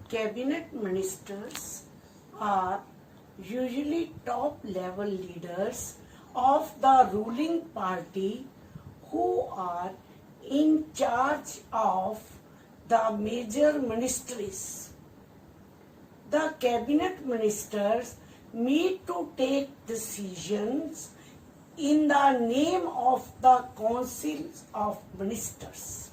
Cabinet ministers are usually top level leaders of the ruling party who are in charge of the major ministries. The cabinet ministers meet to take decisions in the name of the Council of Ministers.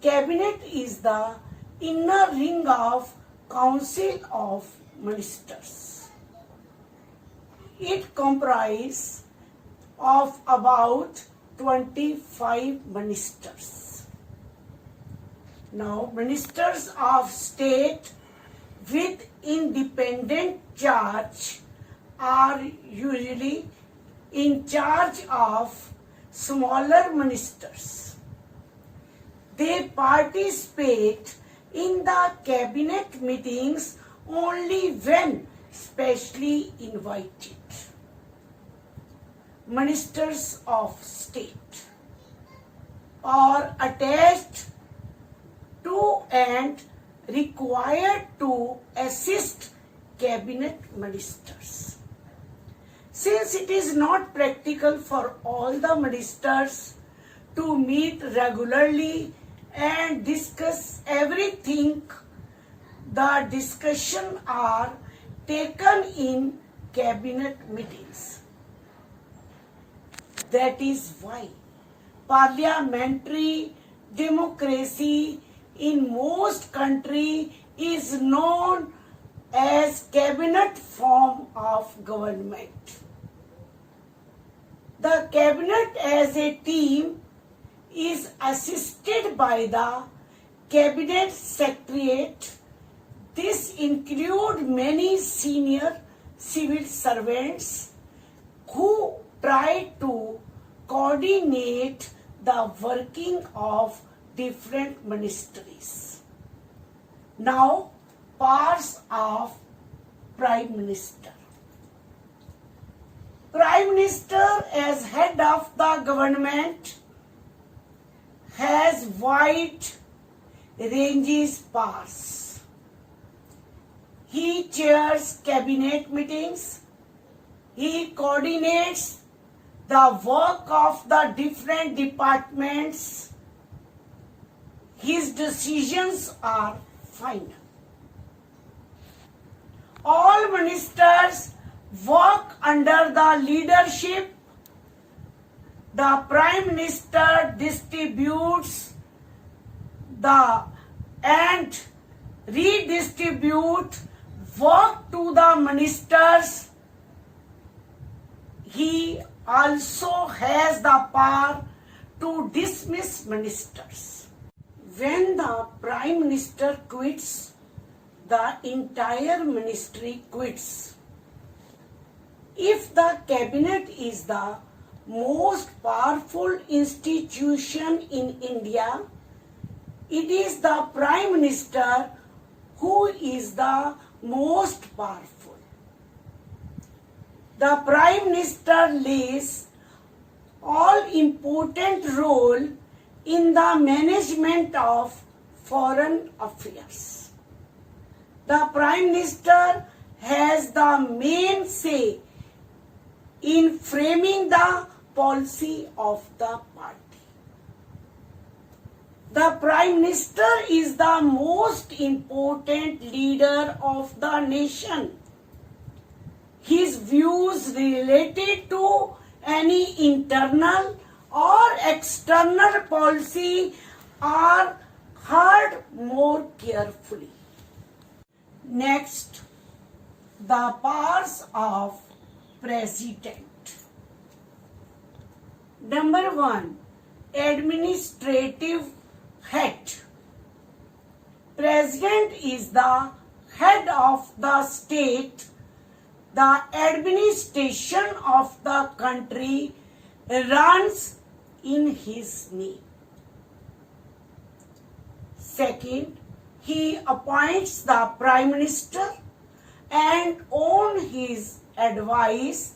Cabinet is the inner ring of Council of Ministers. It comprises of about 25 ministers. Now, ministers of state with independent charge are usually in charge of smaller ministers. They participate in the cabinet meetings only when specially invited. Ministers of state are attached to and required to assist cabinet ministers. Since it is not practical for all the ministers to meet regularly and discuss everything, the discussion are taken in cabinet meetings. That is why parliamentary democracy in most countries is known as cabinet form of government. The cabinet as a team is assisted by the cabinet secretariat. This includes many senior civil servants who try to coordinate the working of different ministries. Now, powers of Prime Minister. Prime Minister as head of the government has wide ranges powers. He chairs cabinet meetings. He coordinates the work of the different departments. His decisions are final. All ministers work under the leadership. The Prime Minister distributes and redistribute work to the ministers. He also has the power to dismiss ministers. When the Prime Minister quits, the entire ministry quits. If the cabinet is the most powerful institution in India, it is the Prime Minister who is the most powerful. The Prime Minister plays all important role in the management of foreign affairs. The Prime Minister has the main say in framing the policy of the party. The Prime Minister is the most important leader of the nation. His views related to any internal or external policy are heard more carefully. Next, the powers of President. Number 1, administrative head. President is the head of the state. The administration of the country runs in his name. Second, he appoints the Prime Minister and on his advice,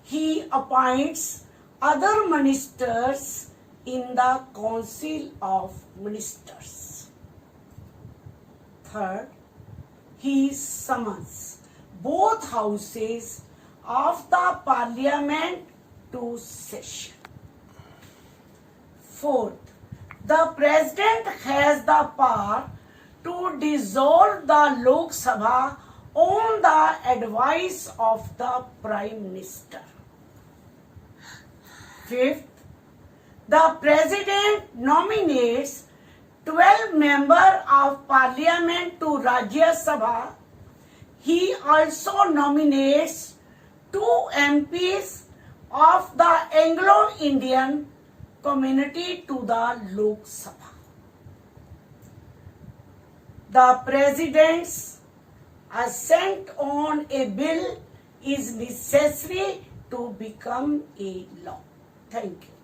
he appoints other ministers in the Council of Ministers. Third, he summons both houses of the parliament to session. Fourth, the president has the power to dissolve the Lok Sabha on the advice of the Prime Minister. Fifth, the president nominates 12 members of parliament to Rajya Sabha. He also nominates 2 MPs of the Anglo-Indian community to the Lok Sabha. The president's assent on a bill is necessary to become a law. Thank you.